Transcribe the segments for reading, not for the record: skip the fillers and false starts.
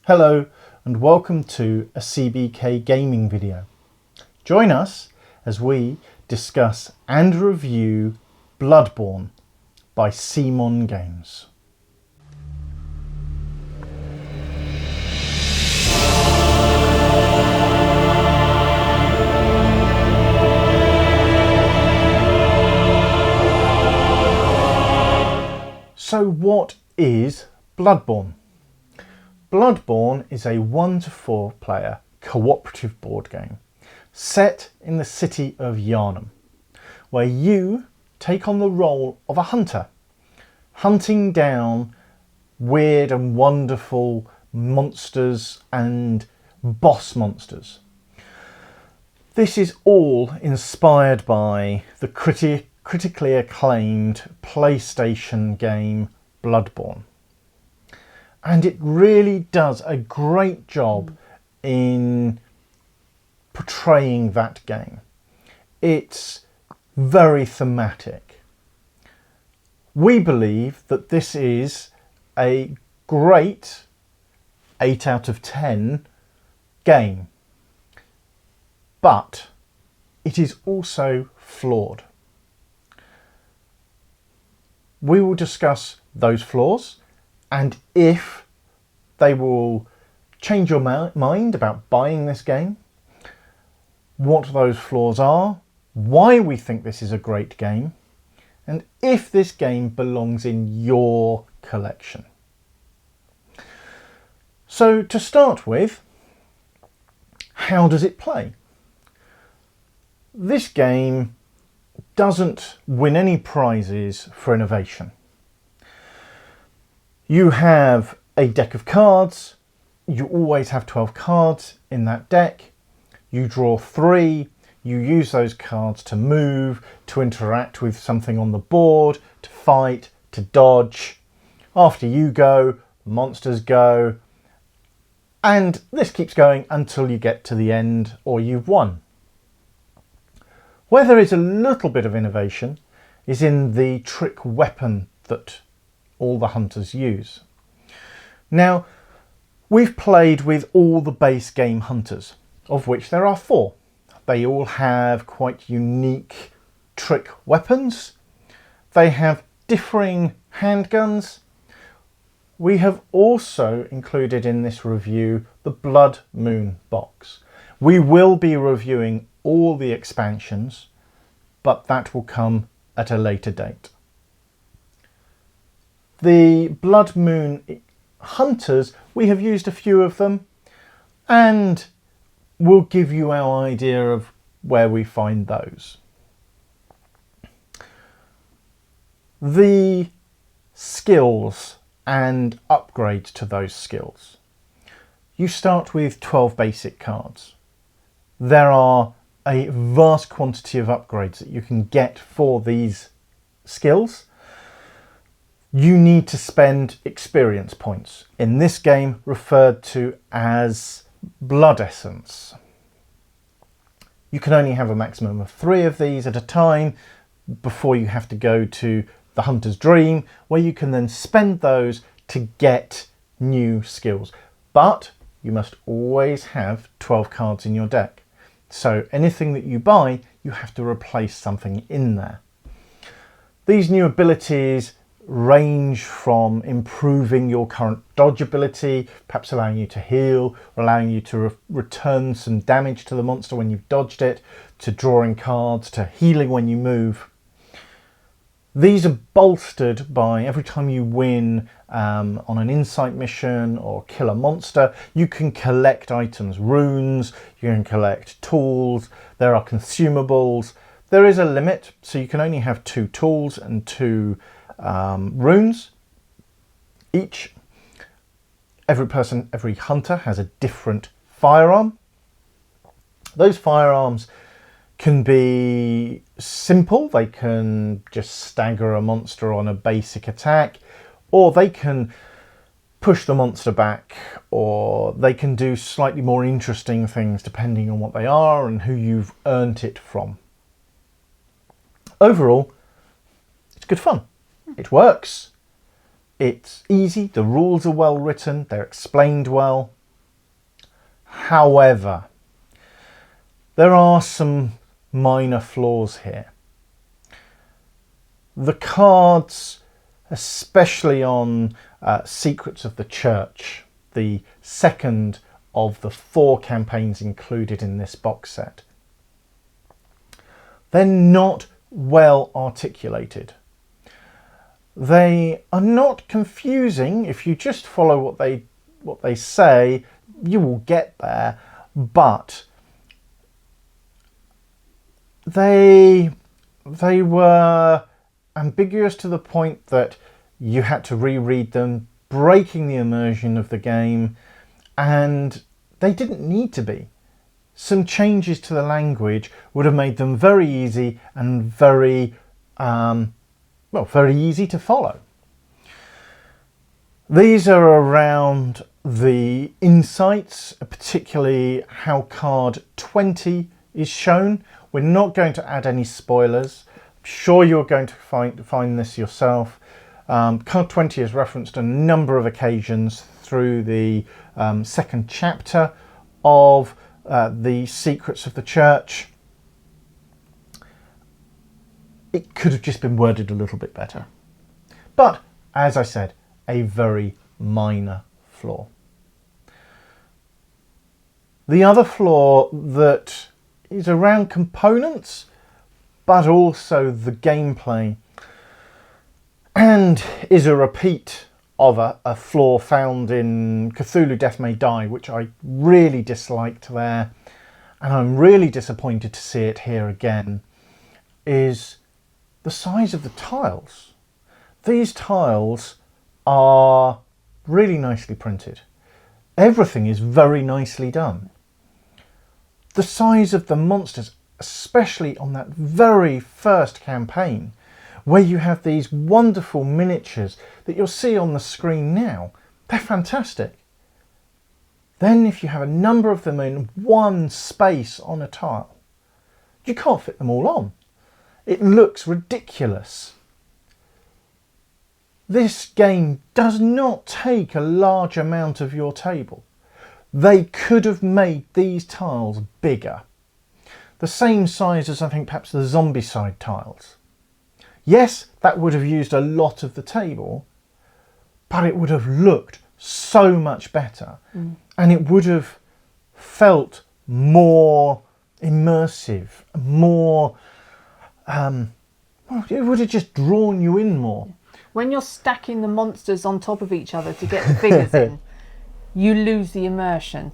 Hello and welcome to a CBK gaming video. Join us as we discuss and review Bloodborne by CMON Games. So what is Bloodborne? Bloodborne is a 1 to 4 player cooperative board game set in the city of Yharnam, where you take on the role of a hunter, hunting down weird and wonderful monsters and boss monsters. This is all inspired by the critically acclaimed PlayStation game Bloodborne. And it really does a great job in portraying that game. It's very thematic. We believe that this is a great 8 out of 10 game, but it is also flawed. We will discuss those flaws and if they will change your mind about buying this game, what those flaws are, why we think this is a great game, and if this game belongs in your collection. So to start with, how does it play? This game doesn't win any prizes for innovation. You have a deck of cards. You always have 12 cards in that deck. You draw 3. You use those cards to move, to interact with something on the board, to fight, to dodge. After you go, monsters go. And this keeps going until you get to the end or you've won. Where there is a little bit of innovation is in the trick weapon that all the hunters use. Now, we've played with all the base game hunters, of which there are 4. They all have quite unique trick weapons. They have differing handguns. We have also included in this review the Blood Moon box. We will be reviewing all the expansions, but that will come at a later date. The Blood Moon hunters, we have used a few of them and we'll give you our idea of where we find those. The skills and upgrades to those skills. You start with 12 basic cards. There are a vast quantity of upgrades that you can get for these skills. You need to spend experience points, in this game referred to as blood essence. You can only have a maximum of 3 of these at a time before you have to go to the Hunter's Dream, where you can then spend those to get new skills. But you must always have 12 cards in your deck. So anything that you buy, you have to replace something in there. These new abilities range from improving your current dodge ability, perhaps allowing you to heal, or allowing you to return some damage to the monster when you've dodged it, to drawing cards, to healing when you move. These are bolstered by every time you win on an insight mission or kill a monster, you can collect items, runes, you can collect tools, there are consumables. There is a limit, so you can only have 2 tools and 2 runes each. Every hunter has a different firearm. Those firearms can be simple, they can just stagger a monster on a basic attack, or they can push the monster back, or they can do slightly more interesting things depending on what they are and who you've earned it from. Overall, it's good fun. It works. It's easy. The rules are well written. They're explained well. However, there are some minor flaws here. The cards, especially on Secrets of the Church, the second of the 4 campaigns included in this box set, they're not well articulated. They are not confusing. If you just follow what they say, you will get there, but they were ambiguous to the point that you had to reread them, breaking the immersion of the game, and they didn't need to be. Some changes to the language would have made them very easy and very easy to follow. These are around the insights, particularly how card 20 is shown. We're not going to add any spoilers. I'm sure you're going to find this yourself. Card 20 is referenced a number of occasions through the second chapter of the Secrets of the Church. It could have just been worded a little bit better. But, as I said, a very minor flaw. The other flaw that is around components, but also the gameplay, and is a repeat of a flaw found in Cthulhu Death May Die, which I really disliked there, and I'm really disappointed to see it here again, is the size of the tiles. These tiles are really nicely printed. Everything is very nicely done. The size of the monsters, especially on that very first campaign, where you have these wonderful miniatures that you'll see on the screen now, they're fantastic. Then if you have a number of them in one space on a tile, you can't fit them all on. It looks ridiculous. This game does not take a large amount of your table. They could have made these tiles bigger. The same size as I think perhaps the Zombicide tiles. Yes, that would have used a lot of the table, but it would have looked so much better. And it would have felt more immersive, more... it would have just drawn you in more. When you're stacking the monsters on top of each other to get the figures in, you lose the immersion.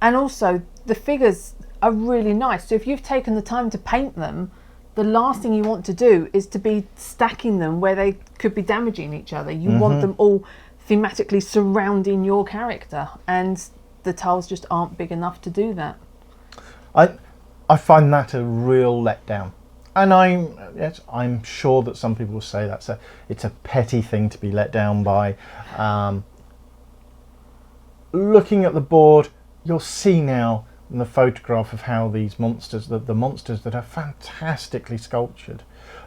And also, the figures are really nice. So if you've taken the time to paint them, the last thing you want to do is to be stacking them where they could be damaging each other. You want them all thematically surrounding your character, and the tiles just aren't big enough to do that. I find that a real letdown. And I'm sure that some people will say it's a petty thing to be let down by. Looking at the board, you'll see now in the photograph of how these monsters, the monsters that are fantastically sculptured,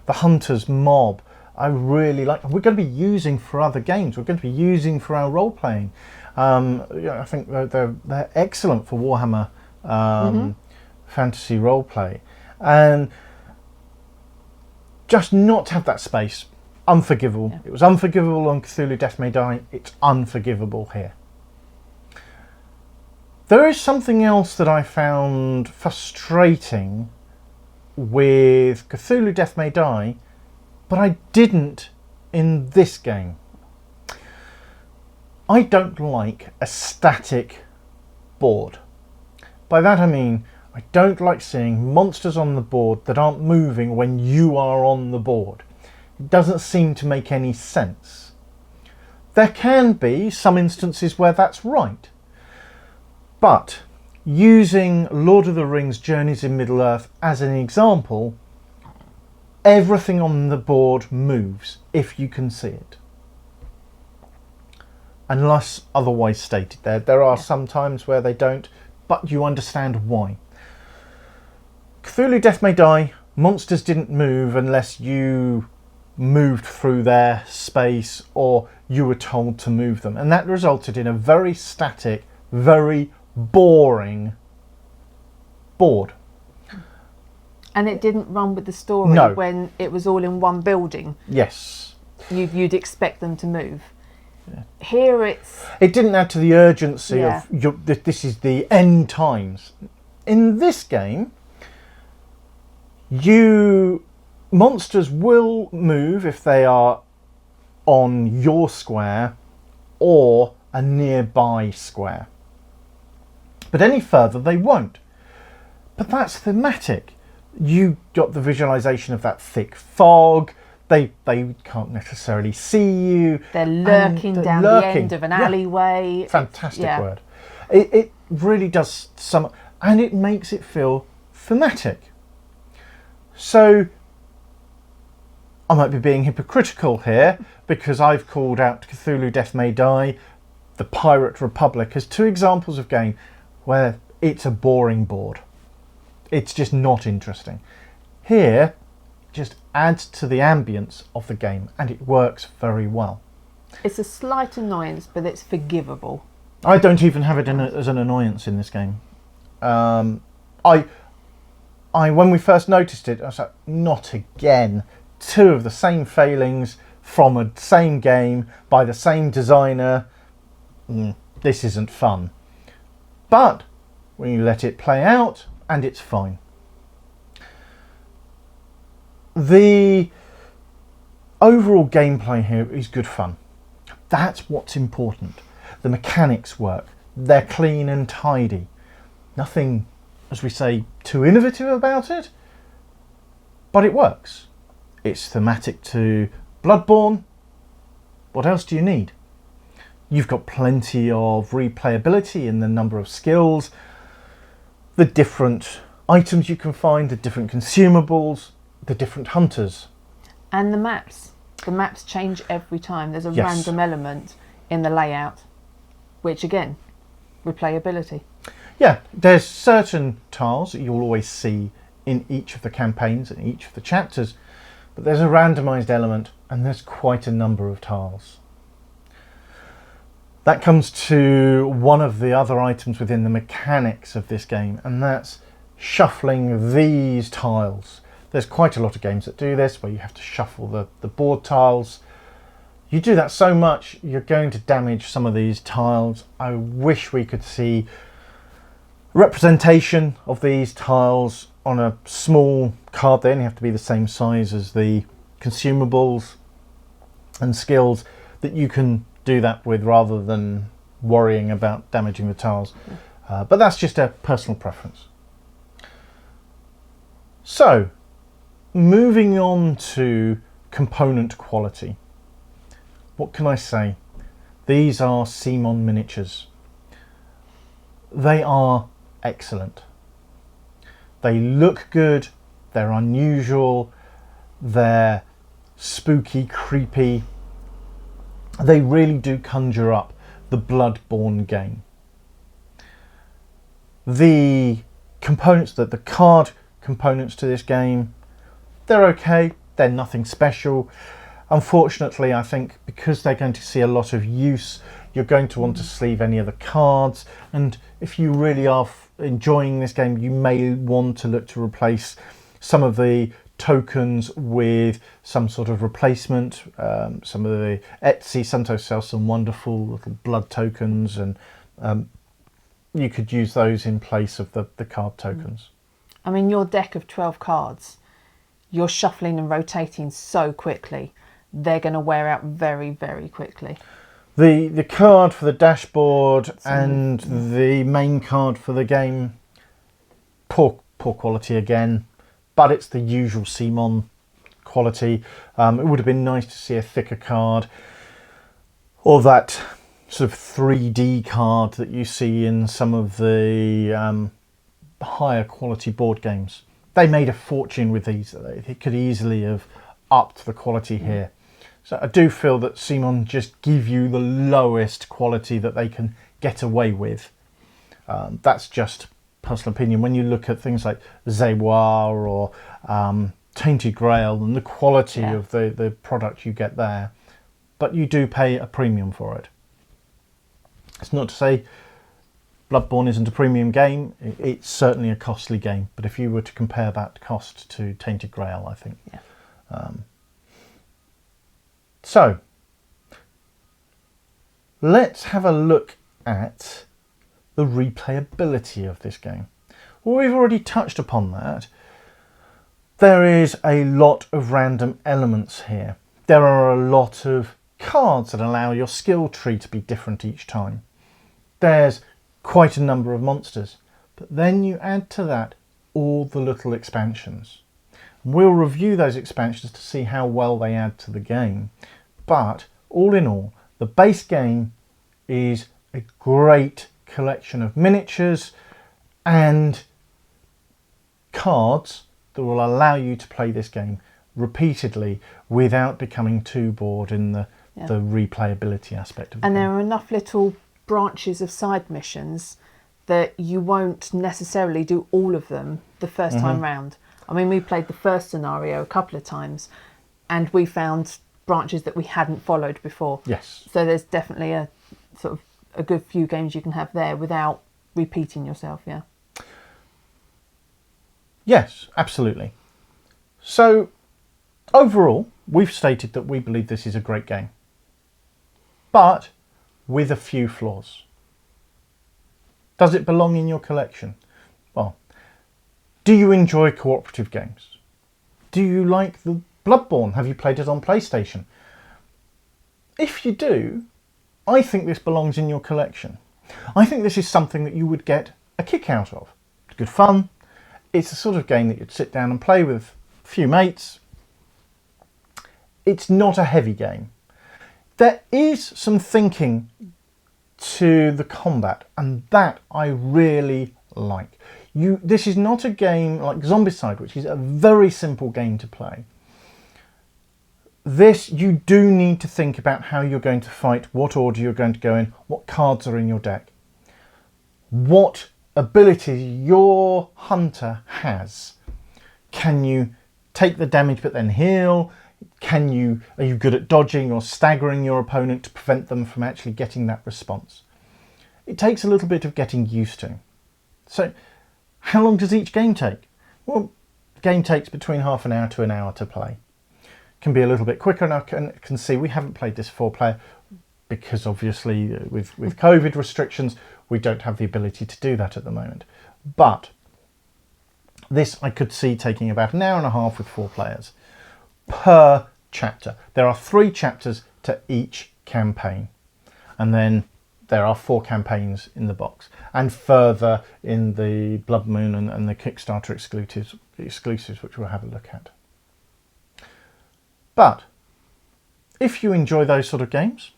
the Hunter's Mob, I really like. We're going to be using for other games. We're going to be using for our role playing. I think they're excellent for Warhammer fantasy role play, and just not to have that space, unforgivable. Yeah. It was unforgivable on Cthulhu Death May Die. It's unforgivable here. There is something else that I found frustrating with Cthulhu Death May Die, but I didn't in this game. I don't like a static board. By that I mean, I don't like seeing monsters on the board that aren't moving when you are on the board. It doesn't seem to make any sense. There can be some instances where that's right. But using Lord of the Rings Journeys in Middle-earth as an example, everything on the board moves if you can see it. Unless otherwise stated. There are some times where they don't, but you understand why. Cthulhu Death May Die, monsters didn't move unless you moved through their space or you were told to move them. And that resulted in a very static, very boring board. And it didn't run with the story No. when it was all in one building. Yes. You'd expect them to move. Yeah. Here it didn't add to the urgency Yeah. of this is the end times. In this game, monsters will move if they are on your square or a nearby square. But any further they won't. But that's thematic. You got the visualization of that thick fog. They can't necessarily see you. They're lurking down the end of an alleyway. Fantastic word. It really does and it makes it feel thematic. So I might be being hypocritical here because I've called out Cthulhu Death May Die, the Pirate Republic as two examples of game where it's a boring board. It's just not interesting. Here, just adds to the ambience of the game and it works very well. It's a slight annoyance, but it's forgivable. I don't even have it as an annoyance in this game. When we first noticed it, I was like, not again. Two of the same failings from a same game by the same designer. This isn't fun. But when you let it play out, and it's fine. The overall gameplay here is good fun. That's what's important. The mechanics work. They're clean and tidy. Nothing, as we say, too innovative about it, but it works. It's thematic to Bloodborne. What else do you need? You've got plenty of replayability in the number of skills, the different items you can find, the different consumables, the different hunters. And the maps. The maps change every time. There's a random element in the layout, which again, replayability. Yeah, there's certain tiles that you'll always see in each of the campaigns and each of the chapters, but there's a randomised element and there's quite a number of tiles. That comes to one of the other items within the mechanics of this game, and that's shuffling these tiles. There's quite a lot of games that do this, where you have to shuffle the board tiles. You do that so much, you're going to damage some of these tiles. I wish we could see representation of these tiles on a small card. They only have to be the same size as the consumables and skills that you can do that with, rather than worrying about damaging the tiles. But that's just a personal preference. So, moving on to component quality. What can I say? These are CMON miniatures. They are excellent. They look good, they're unusual, they're spooky, creepy. They really do conjure up the Bloodborne game. The components, the card components to this game, they're okay, they're nothing special. Unfortunately, I think because they're going to see a lot of use, you're going to want to sleeve any of the cards, and if you really are enjoying this game, you may want to look to replace some of the tokens with some sort of replacement. Some of the Etsy sometimes sells some wonderful little blood tokens, and you could use those in place of the card tokens. I mean, your deck of 12 cards, you're shuffling and rotating so quickly, they're going to wear out very, very quickly. The card for the dashboard and the main card for the game, poor quality again, but it's the usual CMON quality. It would have been nice to see a thicker card, or that sort of 3D card that you see in some of the higher quality board games. They made a fortune with these. They could easily have upped the quality here. So I do feel that CMON just give you the lowest quality that they can get away with. That's just personal opinion. When you look at things like Zewa or Tainted Grail and the quality of the product you get there, but you do pay a premium for it. It's not to say Bloodborne isn't a premium game. It's certainly a costly game. But if you were to compare that cost to Tainted Grail, I think. Yeah. So, let's have a look at the replayability of this game. Well, we've already touched upon that. There is a lot of random elements here. There are a lot of cards that allow your skill tree to be different each time. There's quite a number of monsters, but then you add to that all the little expansions. We'll review those expansions to see how well they add to the game. But all in all, the base game is a great collection of miniatures and cards that will allow you to play this game repeatedly without becoming too bored in the replayability aspect of the game. And there are enough little branches of side missions that you won't necessarily do all of them the first time round. I mean, we played the first scenario a couple of times and we found branches that we hadn't followed before. Yes. So there's definitely a sort of a good few games you can have there without repeating yourself, yeah. Yes, absolutely. So, overall, we've stated that we believe this is a great game, but with a few flaws. Does it belong in your collection? Well, do you enjoy cooperative games? Do you like the Bloodborne? Have you played it on PlayStation? If you do, I think this belongs in your collection. I think this is something that you would get a kick out of. It's good fun. It's the sort of game that you'd sit down and play with a few mates. It's not a heavy game. There is some thinking to the combat, and that I really like. This is not a game like Zombicide, which is a very simple game to play. This, you do need to think about how you're going to fight, what order you're going to go in, what cards are in your deck, what abilities your hunter has. Can you take the damage but then heal? Are you good at dodging or staggering your opponent to prevent them from actually getting that response? It takes a little bit of getting used to. So, how long does each game take? Well, the game takes between half an hour to an hour to play. Can be a little bit quicker, and I can see we haven't played this 4-player because obviously with COVID restrictions we don't have the ability to do that at the moment. But this I could see taking about an hour and a half with 4 players per chapter. There are 3 chapters to each campaign, and then there are 4 campaigns in the box, and further in the Blood Moon and the Kickstarter exclusives, which we'll have a look at. But if you enjoy those sort of games,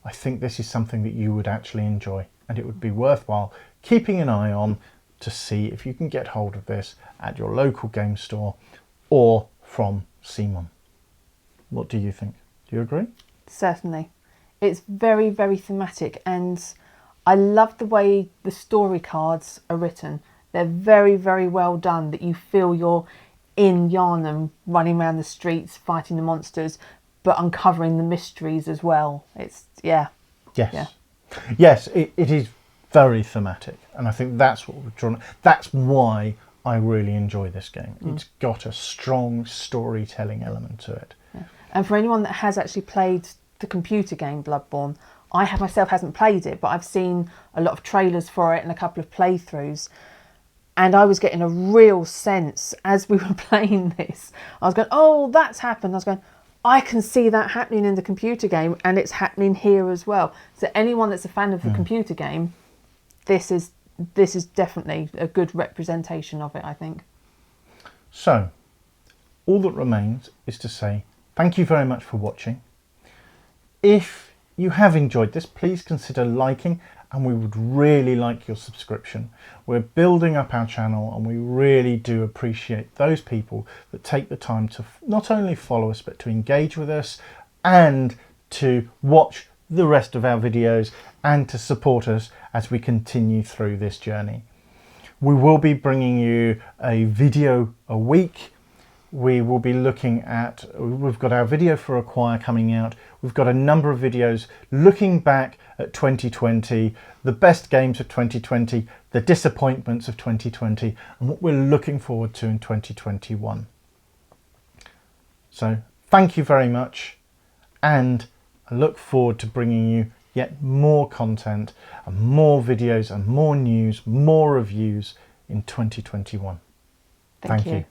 I think this is something that you would actually enjoy, and it would be worthwhile keeping an eye on to see if you can get hold of this at your local game store or from CMON. What do you think? Do you agree? Certainly. It's very, very thematic, and I love the way the story cards are written. They're very, very well done, that you feel you're in Yarnum, running around the streets, fighting the monsters, but uncovering the mysteries as well. It's, yeah. Yes. Yeah. Yes, it is very thematic, and I think that's what we're drawn. That's why I really enjoy this game. It's got a strong storytelling element to it. Yeah. And for anyone that has actually played the computer game Bloodborne, I myself hasn't played it, but I've seen a lot of trailers for it and a couple of playthroughs, and I was getting a real sense as we were playing this. I was going, oh, that's happened. I was going, I can see that happening in the computer game, and it's happening here as well. So anyone that's a fan of the computer game, this is definitely a good representation of it, I think. So, all that remains is to say thank you very much for watching. If you have enjoyed this, please consider liking, and we would really like your subscription. We're building up our channel, and we really do appreciate those people that take the time to not only follow us, but to engage with us and to watch the rest of our videos and to support us as we continue through this journey. We will be bringing you a video a week. we will be looking at, we've got our video for Acquire coming out. We've got a number of videos looking back at 2020, the best games of 2020, the disappointments of 2020, and what we're looking forward to in 2021. So thank you very much, and I look forward to bringing you yet more content and more videos and more news, more reviews in 2021. Thank you.